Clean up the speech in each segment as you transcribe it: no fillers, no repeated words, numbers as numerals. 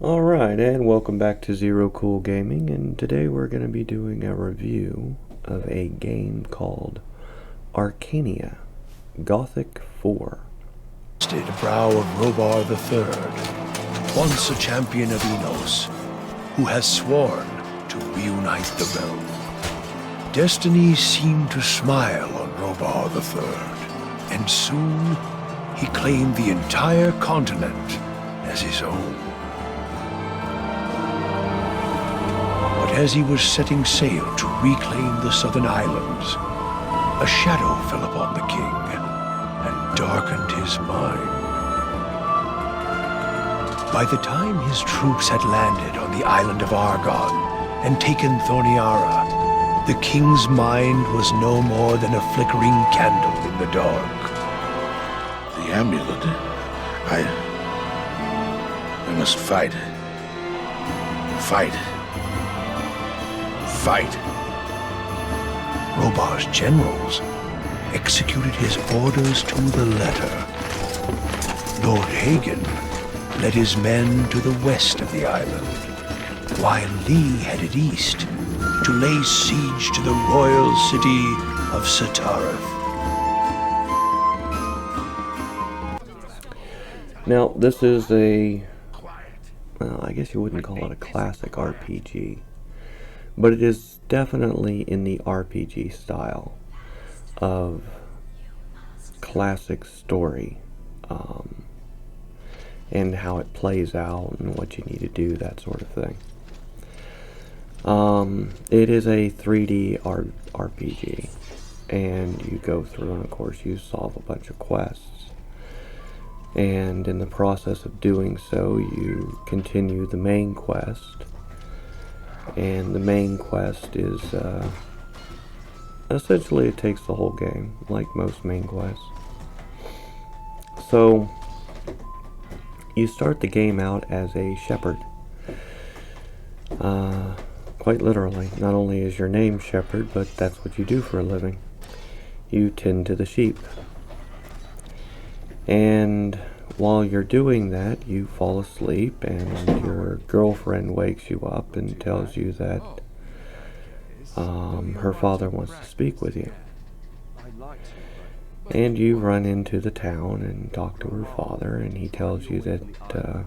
Alright, and welcome back to Zero Cool Gaming, and today we're going to be doing a review of a game called Arcania, Gothic 4. Brow of Robar III, once a champion of Enos, who has sworn to reunite the realm. Destiny seemed to smile on Robar III, and soon he claimed the entire continent as his own. But as he was setting sail to reclaim the southern islands, a shadow fell upon the king and darkened his mind. By the time his troops had landed on the island of Argon and taken Thorniara, the king's mind was no more than a flickering candle in the dark. The amulet? I must fight. Fight. Robar's generals executed his orders to the letter. Lord Hagen led his men to the west of the island, while Lee headed east to lay siege to the royal city of Satareth. Now, this is a, well, I guess you wouldn't call it a classic RPG, but it is definitely in the RPG style of classic story, and how it plays out and what you need to do, that sort of thing. It is a 3D RPG, and you go through and of course you solve a bunch of quests, and in the process of doing so you continue the main quest, and the main quest is essentially it takes the whole game, like most main quests. So you start the game out as a shepherd. Quite literally, not only is your name Shepherd, but that's what you do for a living. You tend to the sheep. And while you're doing that, you fall asleep and your girlfriend wakes you up and tells you that her father wants to speak with you. And you run into the town and talk to her father, and he tells you that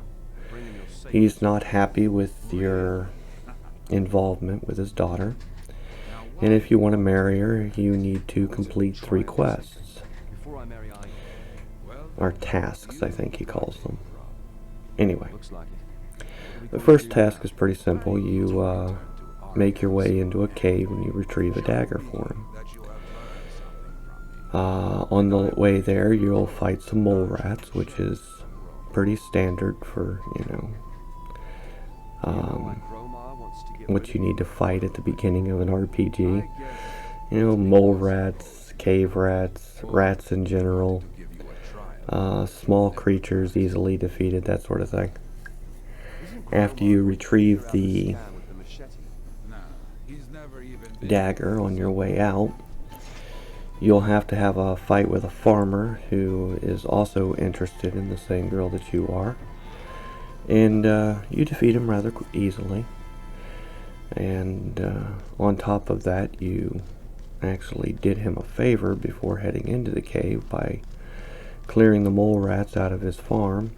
he's not happy with your involvement with his daughter, and if you want to marry her, you need to complete 3 quests, or tasks, I think he calls them. Anyway, the first task is pretty simple. You make your way into a cave and you retrieve a dagger for him. On the way there, you'll fight some mole rats, which is pretty standard for, what you need to fight at the beginning of an RPG. Mole rats, cave rats, rats in general, small creatures easily defeated, that sort of thing. After you retrieve the dagger on your way out, you'll have to have a fight with a farmer who is also interested in the same girl that you are, and you defeat him rather easily. And on top of that, you actually did him a favor before heading into the cave by clearing the mole rats out of his farm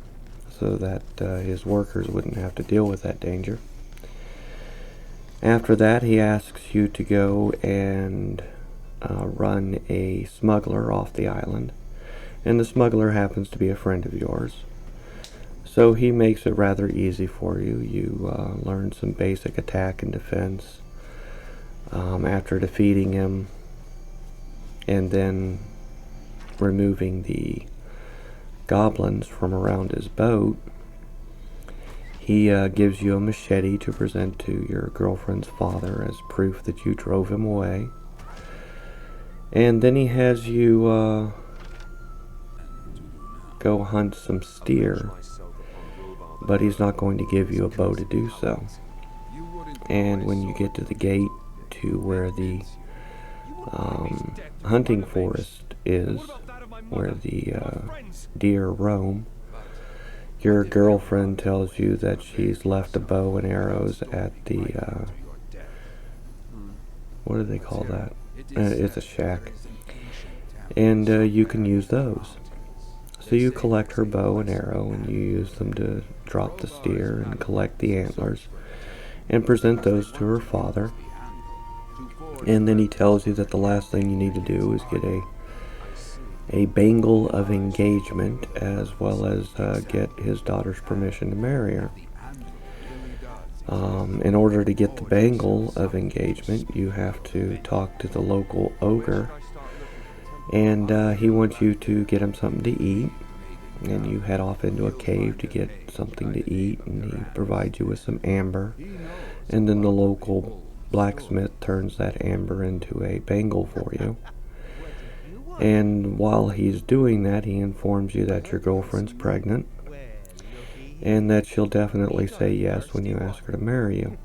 so that his workers wouldn't have to deal with that danger. After that, he asks you to go and run a smuggler off the island, and the smuggler happens to be a friend of yours. So he makes it rather easy for you. You learn some basic attack and defense after defeating him and then removing the goblins from around his boat. He gives you a machete to present to your girlfriend's father as proof that you drove him away. And then he has you go hunt some steer, but he's not going to give you a bow to do so. And when you get to the gate to where the hunting forest is, where the deer roam, Your girlfriend tells you that she's left a bow and arrows at the, what do they call that? It's a shack. And you can use those. So you collect her bow and arrow, and you use them to drop the steer and collect the antlers and present those to her father. And then he tells you that the last thing you need to do is get a bangle of engagement, as well as get his daughter's permission to marry her. In order to get the bangle of engagement, you have to talk to the local ogre, and he wants you to get him something to eat. And you head off into a cave to get something to eat, and he provides you with some amber, and then the local blacksmith turns that amber into a bangle for you. And while he's doing that, he informs you that your girlfriend's pregnant, and that she'll definitely say yes when you ask her to marry you.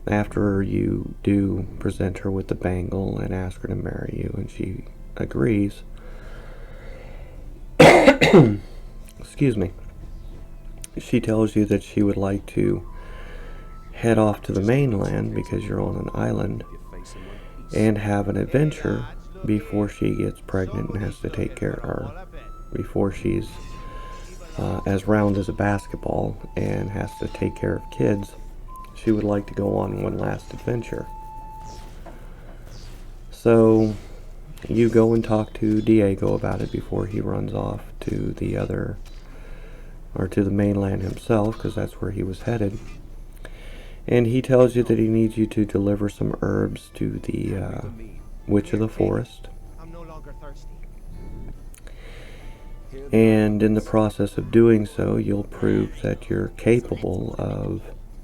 After you do present her with the bangle and ask her to marry you, and she agrees, excuse me, she tells you that she would like to head off to the mainland, because you're on an island, and have an adventure before she gets pregnant and has to take care of her, before she's as round as a basketball and has to take care of kids. She would like to go on one last adventure. So you go and talk to Diego about it before he runs off to the other, or to the mainland himself, because that's where he was headed. And he tells you that he needs you to deliver some herbs to the Witch of the Forest. And in the process of doing so, you'll prove that you're capable of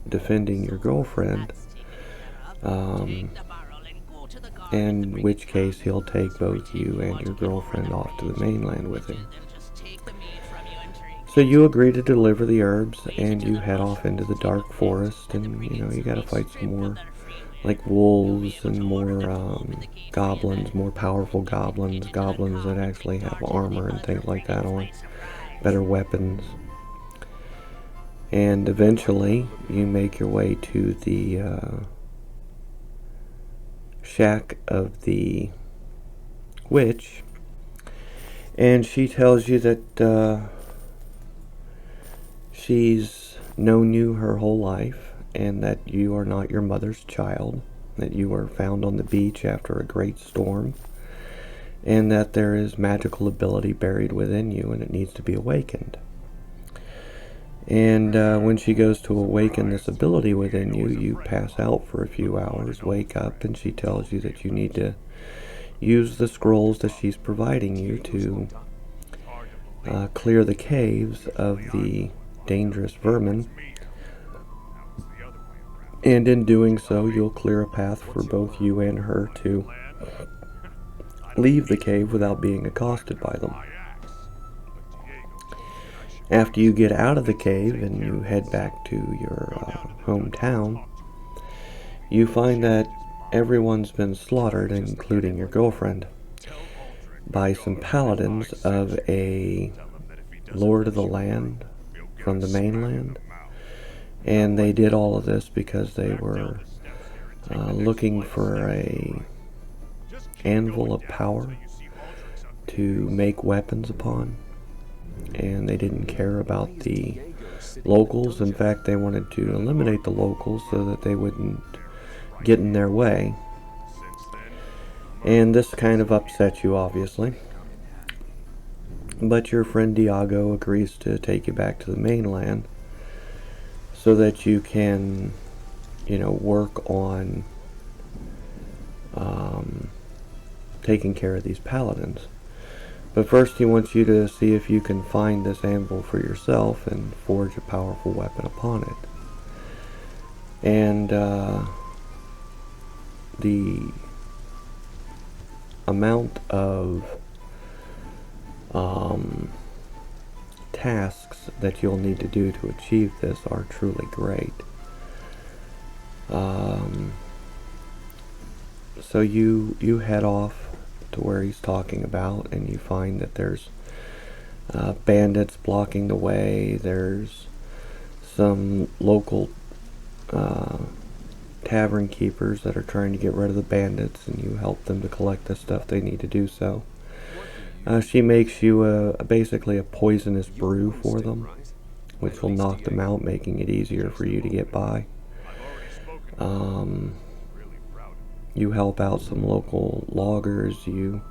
defending your girlfriend, in which case he'll take both you and your girlfriend off to the mainland with him. So you agree to deliver the herbs, and you head off into the dark forest, and you gotta fight some more like wolves and more goblins, more powerful goblins that actually have armor and things like that on, better weapons. And eventually you make your way to the shack of the witch, and she tells you that she's known you her whole life, and that you are not your mother's child, that you were found on the beach after a great storm, and that there is magical ability buried within you, and it needs to be awakened. And when she goes to awaken this ability within you, you pass out for a few hours, wake up, and she tells you that you need to use the scrolls that she's providing you to clear the caves of the dangerous vermin. And in doing so, you'll clear a path for both you and her to leave the cave without being accosted by them. After you get out of the cave and you head back to your hometown, you find that everyone's been slaughtered, including your girlfriend, by some paladins of a lord of the land from the mainland. And they did all of this because they were looking for a anvil of power to make weapons upon. And they didn't care about the locals. In fact, they wanted to eliminate the locals so that they wouldn't get in their way. And this kind of upsets you, obviously. But your friend Diego agrees to take you back to the mainland so that you can, work on taking care of these paladins. But first he wants you to see if you can find this anvil for yourself and forge a powerful weapon upon it. And the amount of tasks that you'll need to do to achieve this are truly great. So you head off to where he's talking about, and you find that there's bandits blocking the way. There's some local tavern keepers that are trying to get rid of the bandits, and you help them to collect the stuff they need to do so. She makes you basically a poisonous brew for them, which will knock them out, making it easier for you to get by. You help out some local loggers. You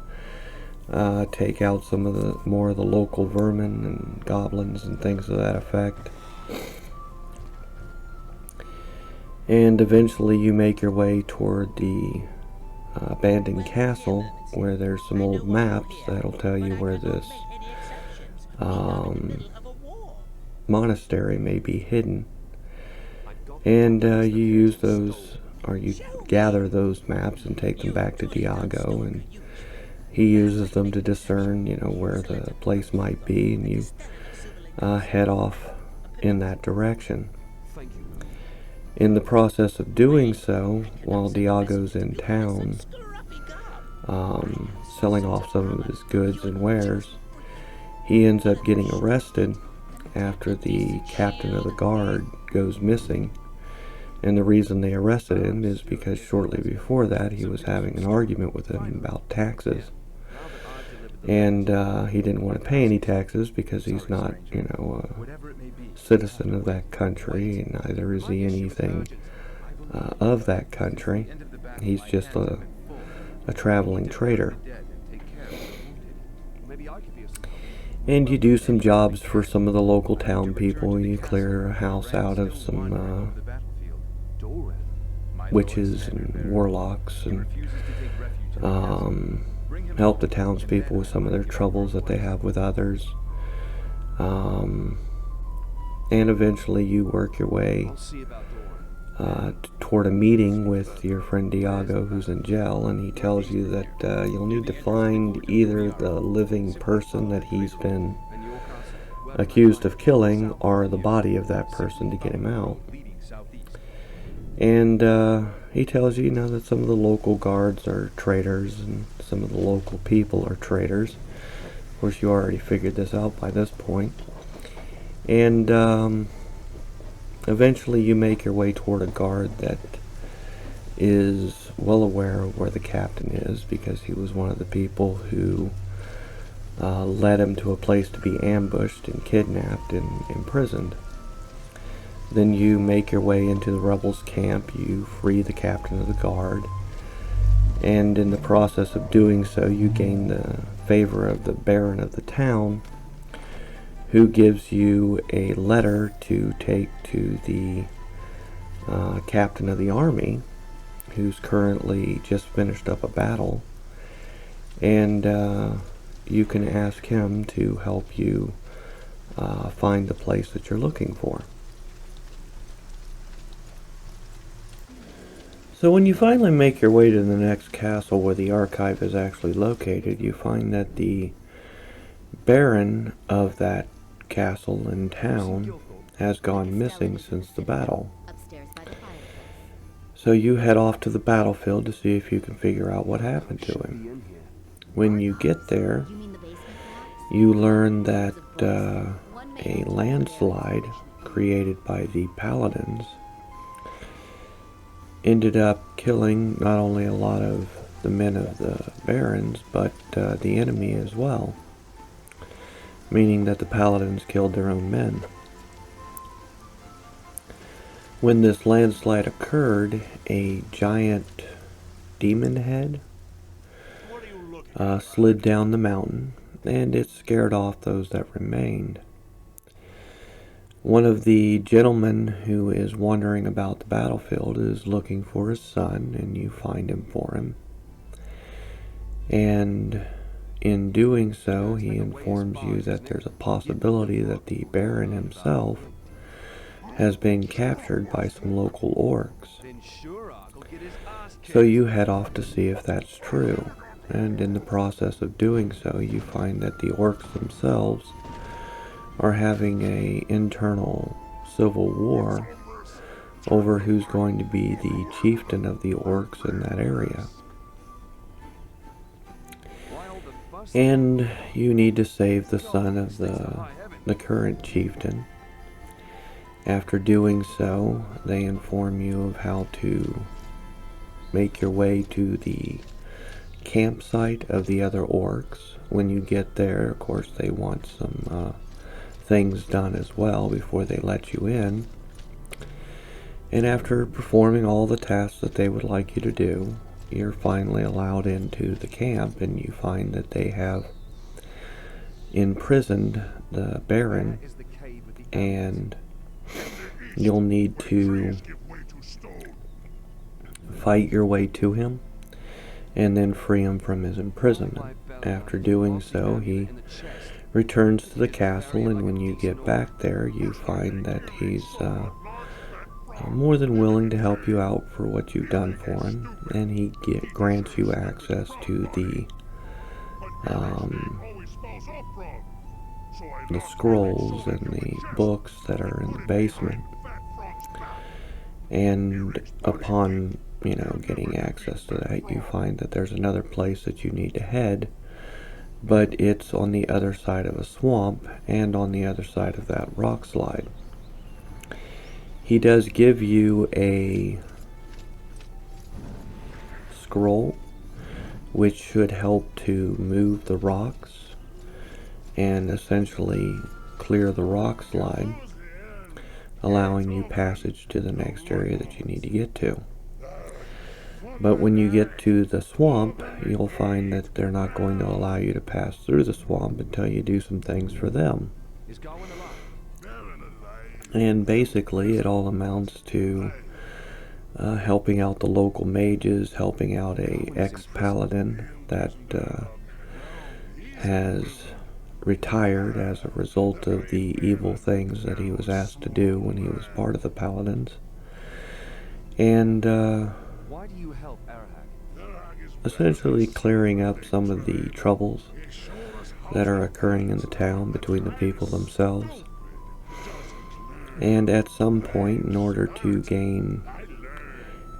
take out some of the more of the local vermin and goblins and things of that effect. And eventually you make your way toward the abandoned castle, where there's some old maps that'll tell you where this monastery may be hidden. And you use those, or you gather those maps and take them back to Diago, and he uses them to discern, where the place might be, and you head off in that direction. In the process of doing so, while Diago's in town, selling off some of his goods and wares, he ends up getting arrested after the captain of the guard goes missing. And the reason they arrested him is because shortly before that he was having an argument with them about taxes. And he didn't want to pay any taxes because he's not, a citizen of that country, and neither is he anything of that country. He's just a traveling trader. And you do some jobs for some of the local town people. You clear a house out of some witches and warlocks, and help the townspeople with some of their troubles that they have with others. And eventually you work your way toward a meeting with your friend Diago, who's in jail, and he tells you that you'll need to find either the living person that he's been accused of killing, or the body of that person to get him out. And he tells you, that some of the local guards are traitors, and some of the local people are traitors. Of course, you already figured this out by this point. And eventually you make your way toward a guard that is well aware of where the captain is, because he was one of the people who led him to a place to be ambushed and kidnapped and imprisoned. Then you make your way into the rebels' camp. You free the captain of the guard, and in the process of doing so, you gain the favor of the baron of the town, who gives you a letter to take to the captain of the army, who's currently just finished up a battle, and you can ask him to help you find the place that you're looking for. So when you finally make your way to the next castle where the archive is actually located, you find that the baron of that castle and town has gone missing since the battle. So you head off to the battlefield to see if you can figure out what happened to him. When you get there, you learn that a landslide created by the paladins ended up killing not only a lot of the men of the barons, but the enemy as well, meaning that the paladins killed their own men. When this landslide occurred, a giant demon head slid down the mountain, and it scared off those that remained. One of the gentlemen who is wandering about the battlefield is looking for his son, and you find him for him. And in doing so, he informs you that there's a possibility that the Baron himself has been captured by some local orcs. So you head off to see if that's true. And in the process of doing so, you find that the orcs themselves are having an internal civil war over who's going to be the chieftain of the orcs in that area. And you need to save the son of the current chieftain. After doing so, they inform you of how to make your way to the campsite of the other orcs. When you get there, of course, they want some things done as well before they let you in. And after performing all the tasks that they would like you to do, you're finally allowed into the camp, and you find that they have imprisoned the Baron, and you'll need to fight your way to him and then free him from his imprisonment. After doing so, he returns to the castle, and when you get back there, you find that he's more than willing to help you out for what you've done for him, and he grants you access to the scrolls and the books that are in the basement. And upon, getting access to that, you find that there's another place that you need to head, but it's on the other side of a swamp and on the other side of that rock slide. He does give you a scroll which should help to move the rocks and essentially clear the rock slide, allowing you passage to the next area that you need to get to. But when you get to the swamp, you'll find that they're not going to allow you to pass through the swamp until you do some things for them. And basically, it all amounts to helping out the local mages, helping out a ex-paladin that has retired as a result of the evil things that he was asked to do when he was part of the paladins. And essentially clearing up some of the troubles that are occurring in the town between the people themselves. And at some point, in order to gain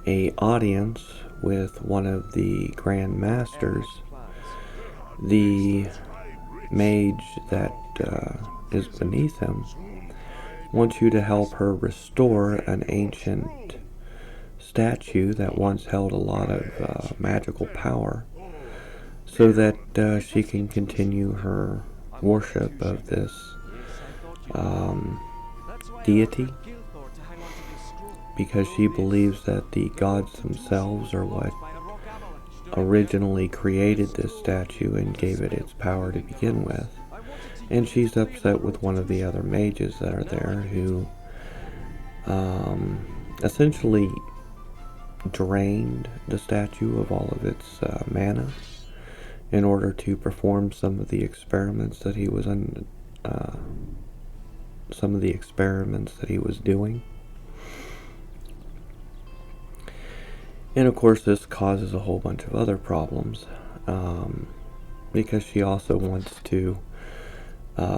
an audience with one of the Grand Masters, the mage that is beneath him wants you to help her restore an ancient statue that once held a lot of magical power, so that she can continue her worship of this deity, because she believes that the gods themselves are what originally created this statue and gave it its power to begin with. And she's upset with one of the other mages that are there, who essentially drained the statue of all of its mana in order to perform some of the experiments that he was doing. And of course, this causes a whole bunch of other problems, because she also wants to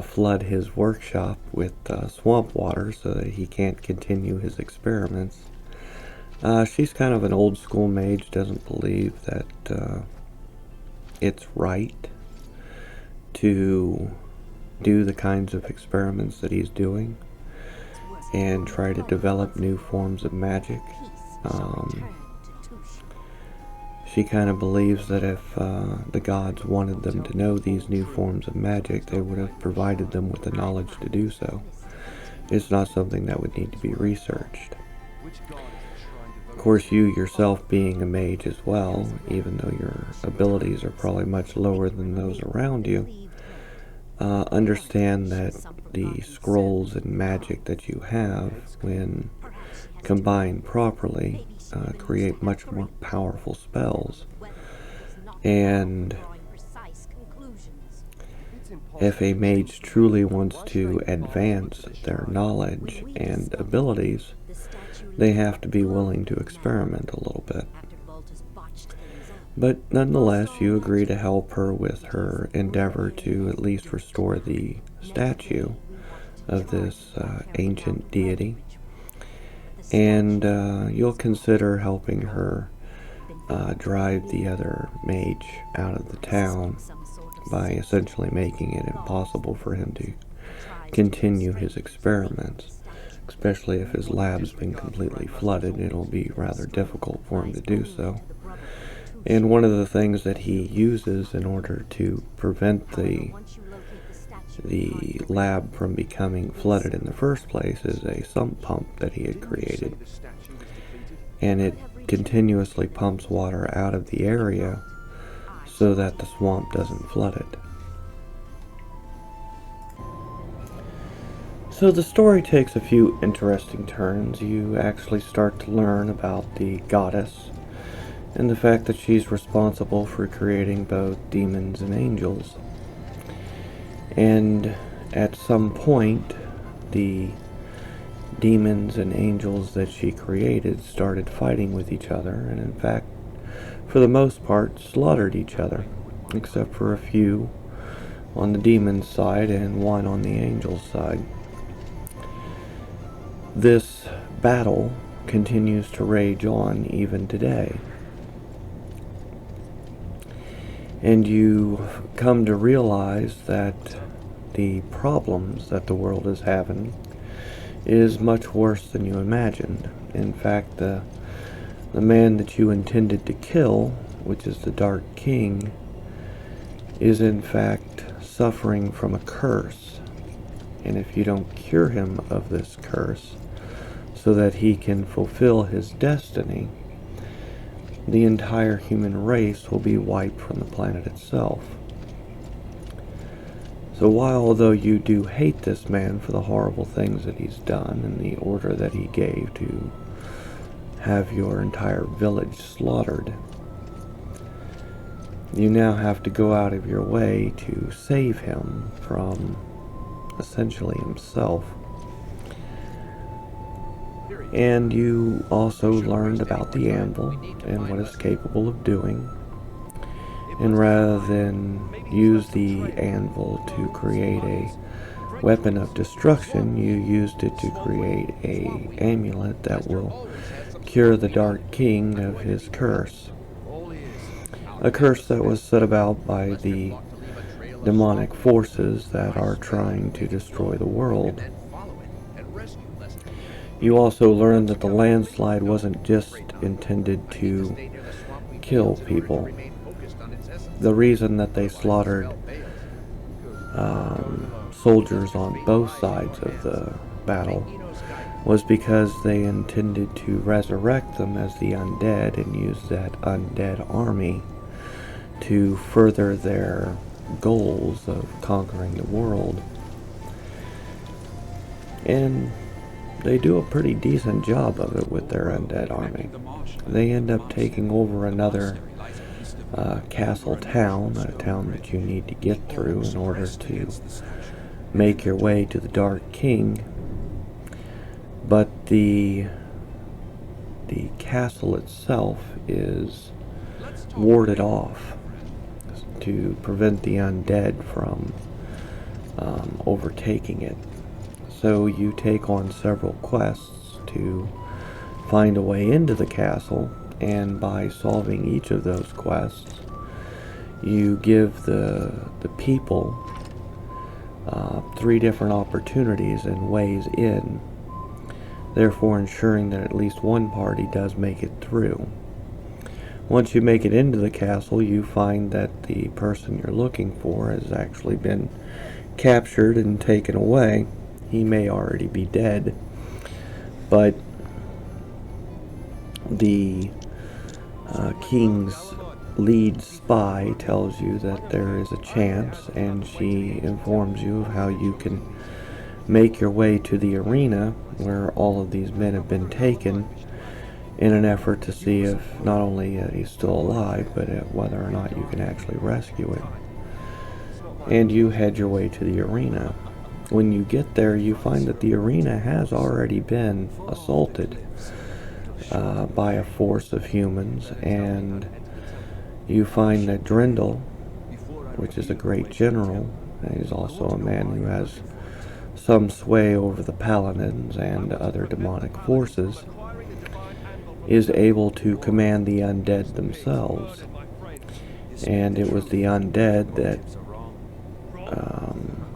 flood his workshop with swamp water so that he can't continue his experiments. She's kind of an old school mage, doesn't believe that it's right to do the kinds of experiments that he's doing and try to develop new forms of magic. She kind of believes that if the gods wanted them to know these new forms of magic, they would have provided them with the knowledge to do so. It's not something that would need to be researched. Of course, you yourself being a mage as well, even though your abilities are probably much lower than those around you, understand that the scrolls and magic that you have, when combined properly, create much more powerful spells. And if a mage truly wants to advance their knowledge and abilities, they have to be willing to experiment a little bit. But nonetheless, you agree to help her with her endeavor to at least restore the statue of this ancient deity. And you'll consider helping her drive the other mage out of the town by essentially making it impossible for him to continue his experiments. Especially if his lab's been completely flooded, it'll be rather difficult for him to do so. And one of the things that he uses in order to prevent the lab from becoming flooded in the first place is a sump pump that he had created. And it continuously pumps water out of the area so that the swamp doesn't flood it. So the story takes a few interesting turns. You actually start to learn about the goddess and the fact that she's responsible for creating both demons and angels. And at some point, the demons and angels that she created started fighting with each other, and in fact, for the most part, slaughtered each other, except for a few on the demon's side and one on the angel's side. This battle continues to rage on even today. And you come to realize that the problems that the world is having is much worse than you imagined. In fact, the man that you intended to kill, which is the Dark King, is in fact suffering from a curse. And if you don't cure him of this curse, so that he can fulfill his destiny, the entire human race will be wiped from the planet itself. So while, although you do hate this man for the horrible things that he's done and the order that he gave to have your entire village slaughtered, you now have to go out of your way to save him from essentially himself. And you also learned about the anvil and what it's capable of doing. And rather than use the anvil to create a weapon of destruction, you used it to create an amulet that will cure the Dark King of his curse. A curse that was set about by the demonic forces that are trying to destroy the world. You also learned that the landslide wasn't just intended to kill people. The reason that they slaughtered soldiers on both sides of the battle was because they intended to resurrect them as the undead and use that undead army to further their goals of conquering the world. And they do a pretty decent job of it with their undead army. They end up taking over another castle town, a town that you need to get through in order to make your way to the Dark King. But the castle itself is warded off to prevent the undead from overtaking it. So you take on several quests to find a way into the castle, and by solving each of those quests, you give the people 3 different opportunities and ways in, therefore ensuring that at least one party does make it through. Once you make it into the castle, you find that the person you're looking for has actually been captured and taken away. He may already be dead, but the king's lead spy tells you that there is a chance, and she informs you of how you can make your way to the arena where all of these men have been taken, in an effort to see if not only he's still alive, but whether or not you can actually rescue him. And you head your way to the arena. When you get there, you find that the arena has already been assaulted by a force of humans, and you find that Drendel, which is a great general, and he's also a man who has some sway over the paladins and other demonic forces, is able to command the undead themselves. And it was the undead that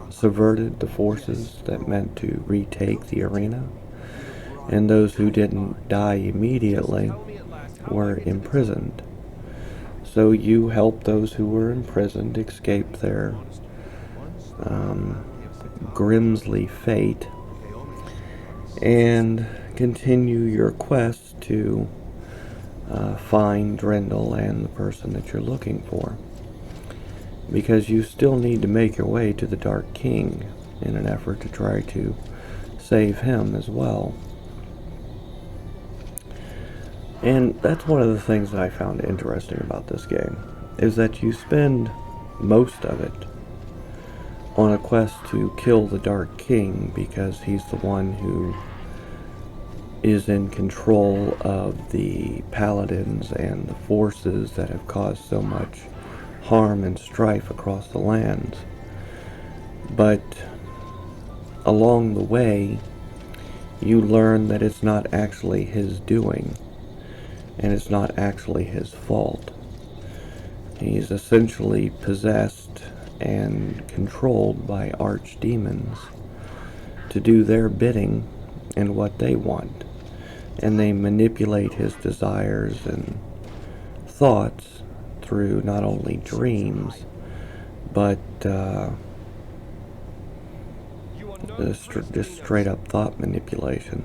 subverted the forces that meant to retake the arena, and those who didn't die immediately were imprisoned. So you help those who were imprisoned escape their grimsly fate and continue your quest to find Drendel and the person that you're looking for. Because you still need to make your way to the Dark King in an effort to try to save him as well. And that's one of the things that I found interesting about this game, is that you spend most of it on a quest to kill the Dark King because he's the one who is in control of the paladins and the forces that have caused so much harm and strife across the lands. But along the way, you learn that it's not actually his doing, and it's not actually his fault. He's essentially possessed and controlled by archdemons to do their bidding and what they want. And they manipulate his desires and thoughts through not only dreams, but just straight up thought manipulation.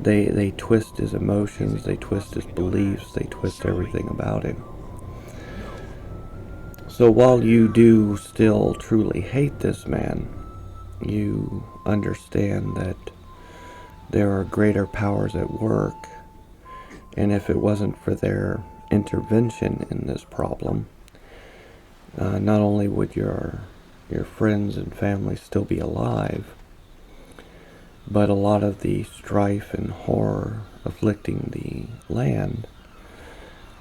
They twist his emotions, they twist his beliefs, they twist everything about him. So while you do still truly hate this man, you understand that there are greater powers at work, and if it wasn't for their intervention in this problem, not only would your friends and family still be alive, but a lot of the strife and horror afflicting the land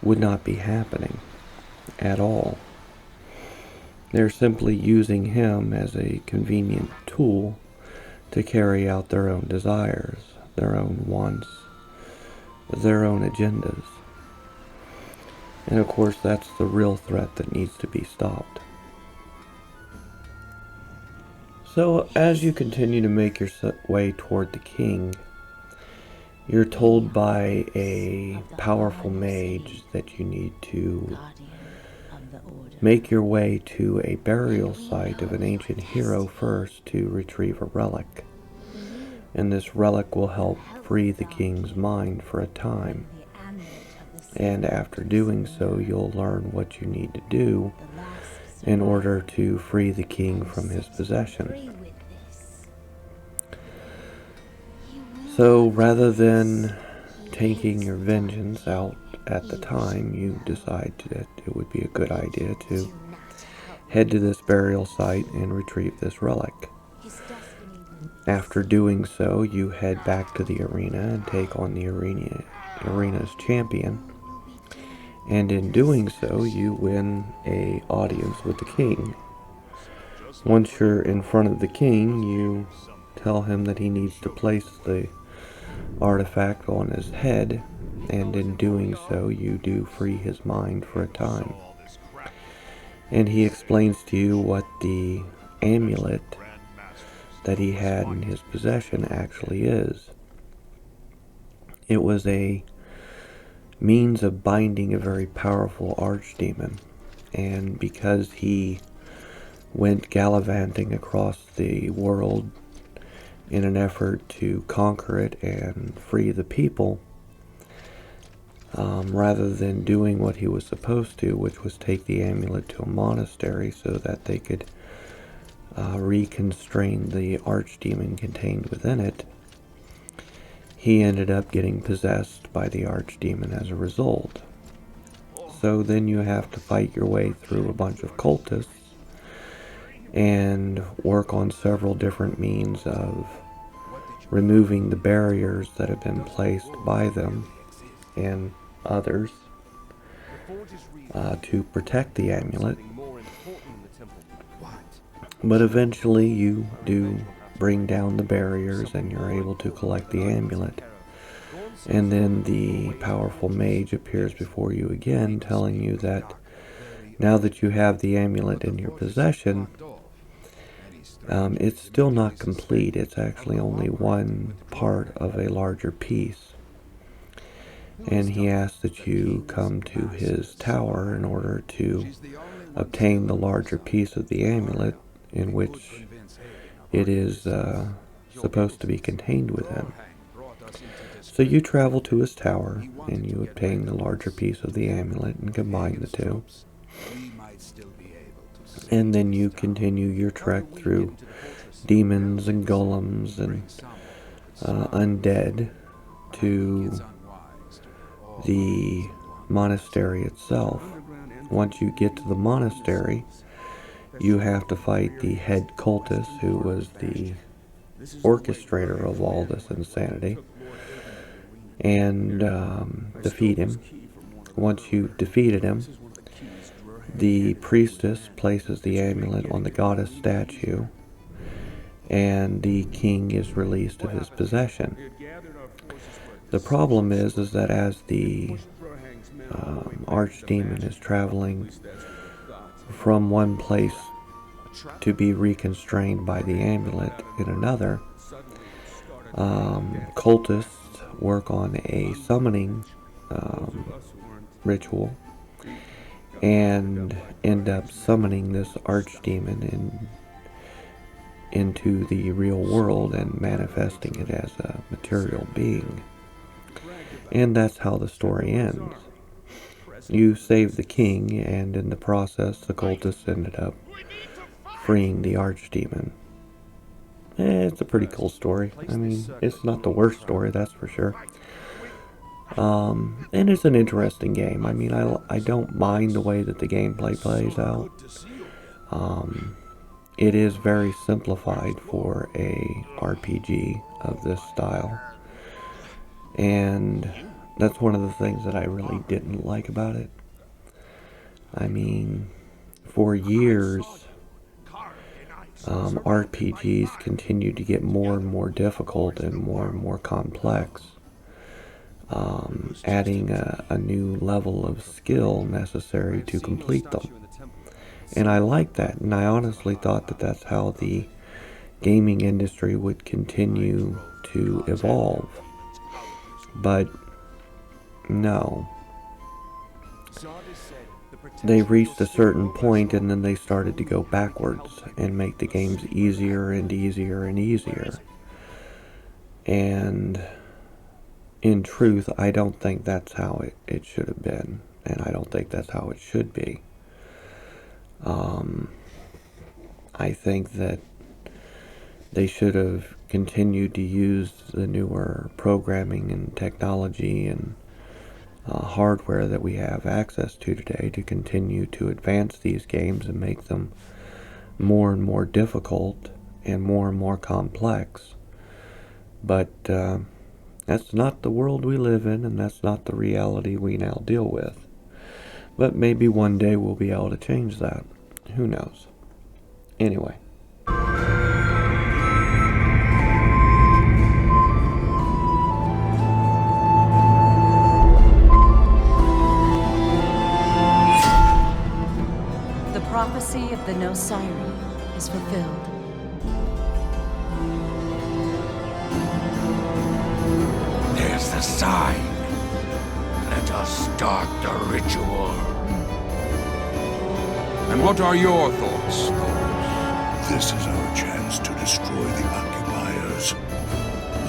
would not be happening at all. They're simply using him as a convenient tool to carry out their own desires, their own wants, their own agendas. And of course, that's the real threat that needs to be stopped. So, as you continue to make your way toward the king, you're told by a powerful mage that you need to make your way to a burial site of an ancient hero first to retrieve a relic. And this relic will help free the king's mind for a time. And after doing so, you'll learn what you need to do in order to free the king from his possession. So rather than taking your vengeance out at the time, you decide that it would be a good idea to head to this burial site and retrieve this relic. After doing so, you head back to the arena and take on the arena's champion. And in doing so, you win an audience with the king. Once you're in front of the king, you tell him that he needs to place the artifact on his head, and in doing so, you do free his mind for a time. And he explains to you what the amulet that he had in his possession actually is. It was a means of binding a very powerful archdemon, and because he went gallivanting across the world in an effort to conquer it and free the people, rather than doing what he was supposed to, which was take the amulet to a monastery so that they could reconstrain the archdemon contained within it, he ended up getting possessed by the archdemon as a result. So then you have to fight your way through a bunch of cultists and work on several different means of removing the barriers that have been placed by them and others to protect the amulet. But eventually you do bring down the barriers and you're able to collect the amulet. And then the powerful mage appears before you again, telling you that now that you have the amulet in your possession, It's still not complete. It's actually only one part of a larger piece. And he asks that you come to his tower in order to obtain the larger piece of the amulet in which it is supposed to be contained within. So you travel to his tower and you obtain the larger piece of the amulet and combine the two. And then you continue your trek through demons and golems and undead to the monastery itself. Once you get to the monastery, you have to fight the head cultist, who was the orchestrator of all this insanity, and defeat him. Once you've defeated him, the priestess places the amulet on the goddess statue, and the king is released of his possession. The problem is that as the archdemon is traveling from one place to be reconstrained by the amulet in another, cultists work on a summoning ritual and end up summoning this archdemon into the real world and manifesting it as a material being. And that's how the story ends. You save the king, and in the process the cultists ended up freeing the archdemon. It's a pretty cool story. I mean, it's not the worst story, that's for sure. And it's an interesting game. I mean, I don't mind the way that the gameplay plays out. It is very simplified for a RPG of this style. And that's one of the things that I really didn't like about it. I mean, for years, RPGs continued to get more and more difficult and more complex, adding a new level of skill necessary to complete them. And I liked that, and I honestly thought that that's how the gaming industry would continue to evolve. But no. They reached a certain point and then they started to go backwards and make the games easier and easier and easier. And in truth, I don't think that's how it should have been. And I don't think that's how it should be. I think that they should have continued to use the newer programming and technology and hardware that we have access to today to continue to advance these games and make them more and more difficult and more complex. But that's not the world we live in, and that's not the reality we now deal with. But maybe one day we'll be able to change that. Who knows? Anyway. The prophecy of the No Siren is fulfilled. There's the sign. Let us start the ritual. And what are your thoughts? This is our chance to destroy the occupiers.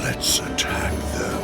Let's attack them.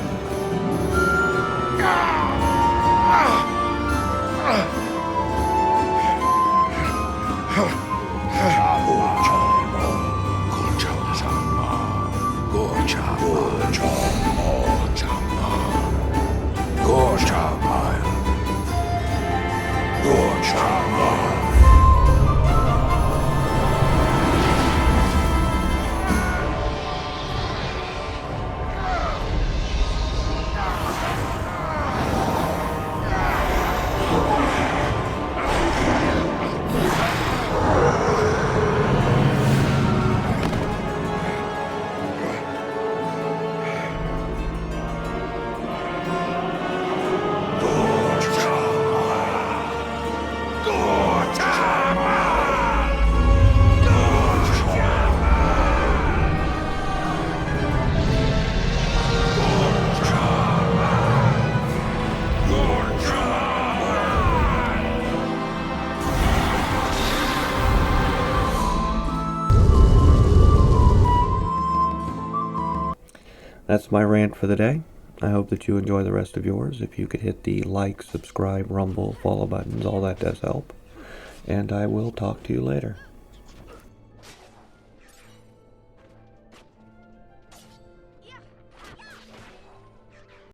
That's my rant for the day. I hope that you enjoy the rest of yours. If you could hit the like, subscribe, rumble, follow buttons, all that does help. And I will talk to you later.